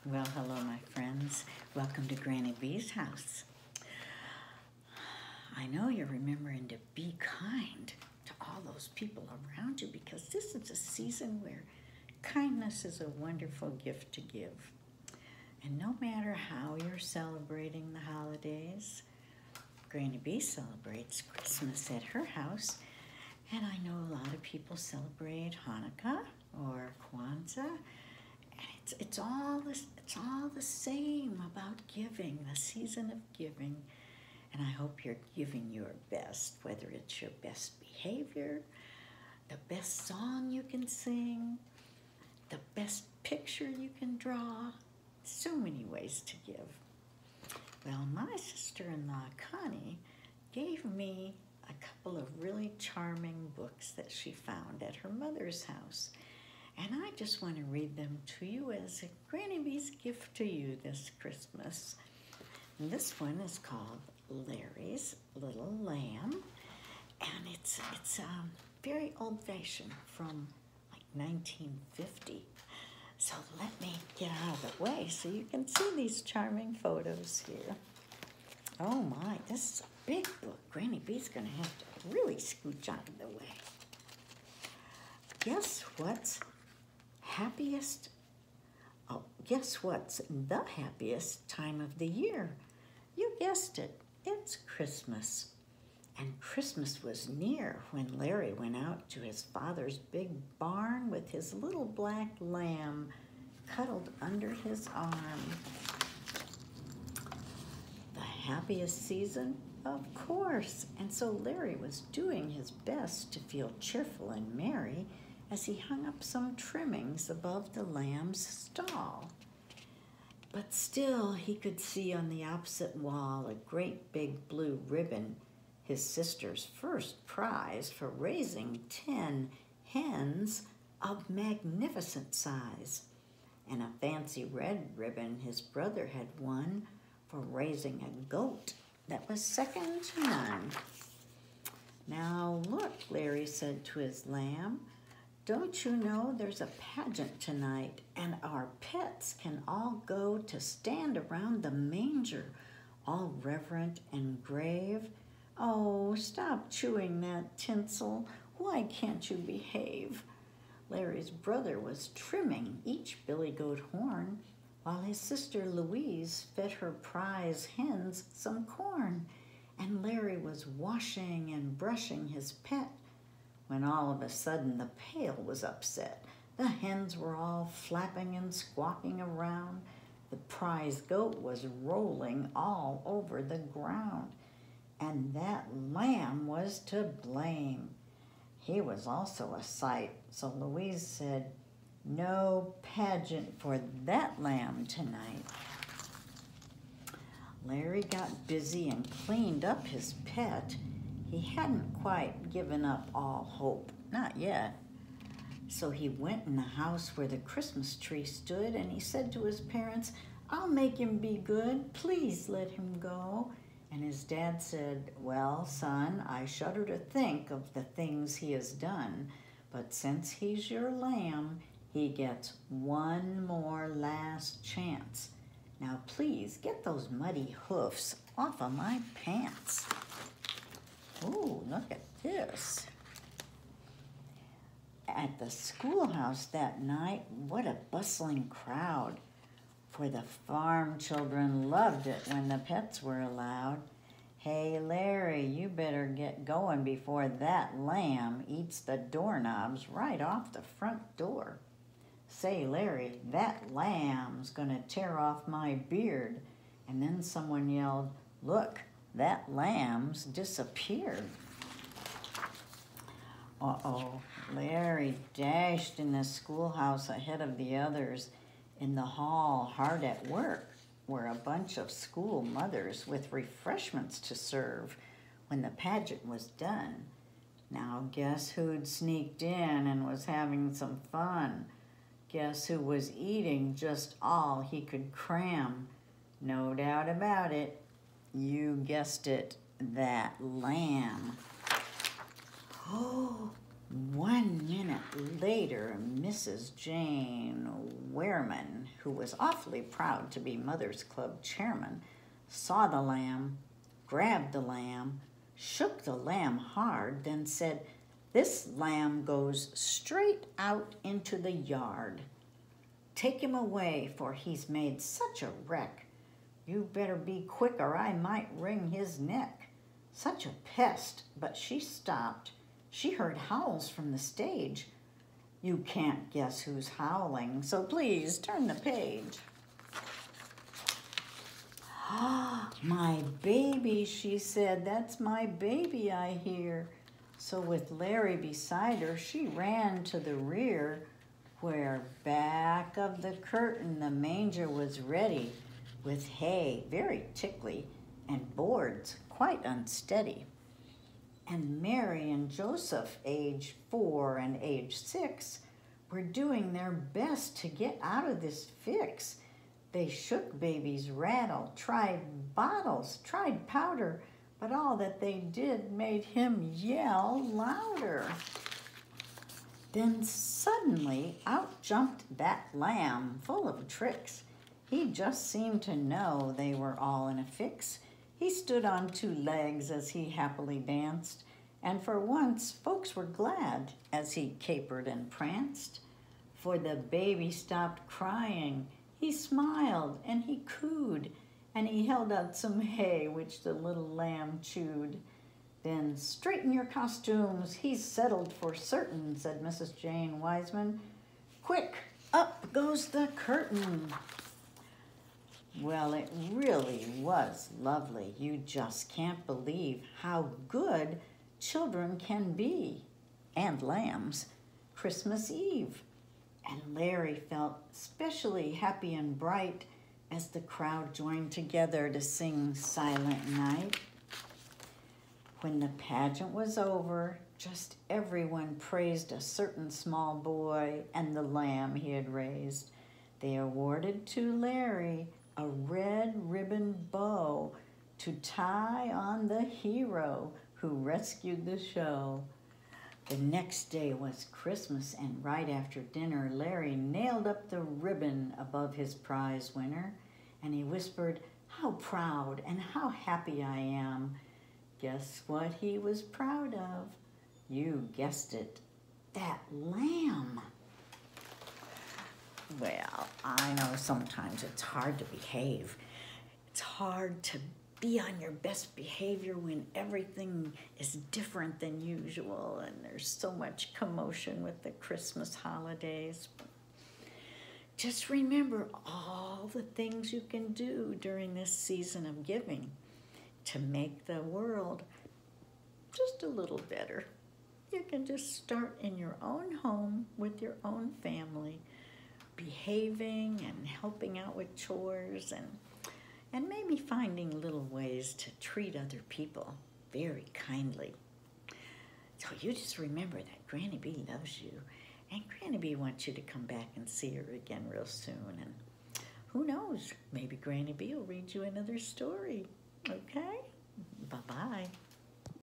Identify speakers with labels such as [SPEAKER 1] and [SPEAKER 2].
[SPEAKER 1] Well, hello, my friends. Welcome to Granny B's house. I know you're remembering to be kind to all those people around you because this is a season where kindness is a wonderful gift to give. And no matter how you're celebrating the holidays, Granny B celebrates Christmas at her house. And I know a lot of people celebrate Hanukkah or Kwanzaa. And it's all the same about giving, the season of giving. And I hope you're giving your best, whether it's your best behavior, the best song you can sing, the best picture you can draw. So many ways to give. Well, my sister-in-law, Connie, gave me a couple of really charming books that she found at her mother's house. And I just want to read them to you as a Granny B's gift to you this Christmas. And this one is called Larry's Little Lamb. And it's very old-fashioned from like 1950. So let me get out of the way so you can see these charming photos here. Oh my, this is a big book. Granny B's going to have to really scooch out of the way. Guess what's the happiest time of the year? You guessed it, it's Christmas. And Christmas was near when Larry went out to his father's big barn with his little black lamb cuddled under his arm. The happiest season? Of course. And so Larry was doing his best to feel cheerful and merry as he hung up some trimmings above the lamb's stall. But still he could see on the opposite wall a great big blue ribbon, his sister's first prize for raising 10 hens of magnificent size, and a fancy red ribbon his brother had won for raising a goat that was second to none. Now look, Larry said to his lamb, don't you know there's a pageant tonight and our pets can all go to stand around the manger, all reverent and grave? Oh, stop chewing that tinsel. Why can't you behave? Larry's brother was trimming each billy goat horn while his sister Louise fed her prize hens some corn, and Larry was washing and brushing his pet when all of a sudden the pail was upset. The hens were all flapping and squawking around. The prize goat was rolling all over the ground, and that lamb was to blame. He was also a sight, so Louise said, no pageant for that lamb tonight. Larry got busy and cleaned up his pet. He hadn't quite given up all hope, not yet. So he went in the house where the Christmas tree stood and he said to his parents, I'll make him be good, please let him go. And his dad said, well, son, I shudder to think of the things he has done, but since he's your lamb, he gets one more last chance. Now please get those muddy hoofs off of my pants. Ooh, look at this. At the schoolhouse that night, what a bustling crowd. For the farm children loved it when the pets were allowed. Hey, Larry, you better get going before that lamb eats the doorknobs right off the front door. Say, Larry, that lamb's gonna tear off my beard. And then someone yelled, look, that lamb's disappeared. Uh-oh, Larry dashed in the schoolhouse ahead of the others. In the hall, hard at work, were a bunch of school mothers with refreshments to serve when the pageant was done. Now guess who'd sneaked in and was having some fun? Guess who was eating just all he could cram? No doubt about it. You guessed it, that lamb. Oh, 1 minute later, Mrs. Jane Wehrman, who was awfully proud to be Mother's Club chairman, saw the lamb, grabbed the lamb, shook the lamb hard, then said, "This lamb goes straight out into the yard. Take him away, for he's made such a wreck. You better be quick or I might wring his neck." Such a pest, but she stopped. She heard howls from the stage. You can't guess who's howling, so please turn the page. "Ah, my baby," she said. "That's my baby I hear." So with Larry beside her, she ran to the rear, where back of the curtain the manger was ready, with hay very tickly and boards quite unsteady. And Mary and Joseph, age 4 and age 6, were doing their best to get out of this fix. They shook baby's rattle, tried bottles, tried powder, but all that they did made him yell louder. Then suddenly out jumped that lamb, full of tricks. He just seemed to know they were all in a fix. He stood on 2 legs as he happily danced, and for once folks were glad as he capered and pranced. For the baby stopped crying, he smiled and he cooed, and he held out some hay which the little lamb chewed. "Then straighten your costumes, he's settled for certain," said Mrs. Jane Wiseman. "Quick, up goes the curtain." Well, it really was lovely. You just can't believe how good children can be, and lambs, Christmas Eve. And Larry felt especially happy and bright as the crowd joined together to sing Silent Night. When the pageant was over, just everyone praised a certain small boy and the lamb he had raised. They awarded to Larry a red ribbon bow to tie on the hero who rescued the show. The next day was Christmas, and right after dinner, Larry nailed up the ribbon above his prize winner, and he whispered, "How proud and how happy I am." Guess what he was proud of? You guessed it, that lamb. Well, I know sometimes it's hard to behave. It's hard to be on your best behavior when everything is different than usual and there's so much commotion with the Christmas holidays. Just remember all the things you can do during this season of giving to make the world just a little better. You can just start in your own home with your own family, behaving and helping out with chores and maybe finding little ways to treat other people very kindly. So you just remember that Granny B loves you, and Granny B wants you to come back and see her again real soon. And who knows, maybe Granny B will read you another story. Okay? Bye-bye.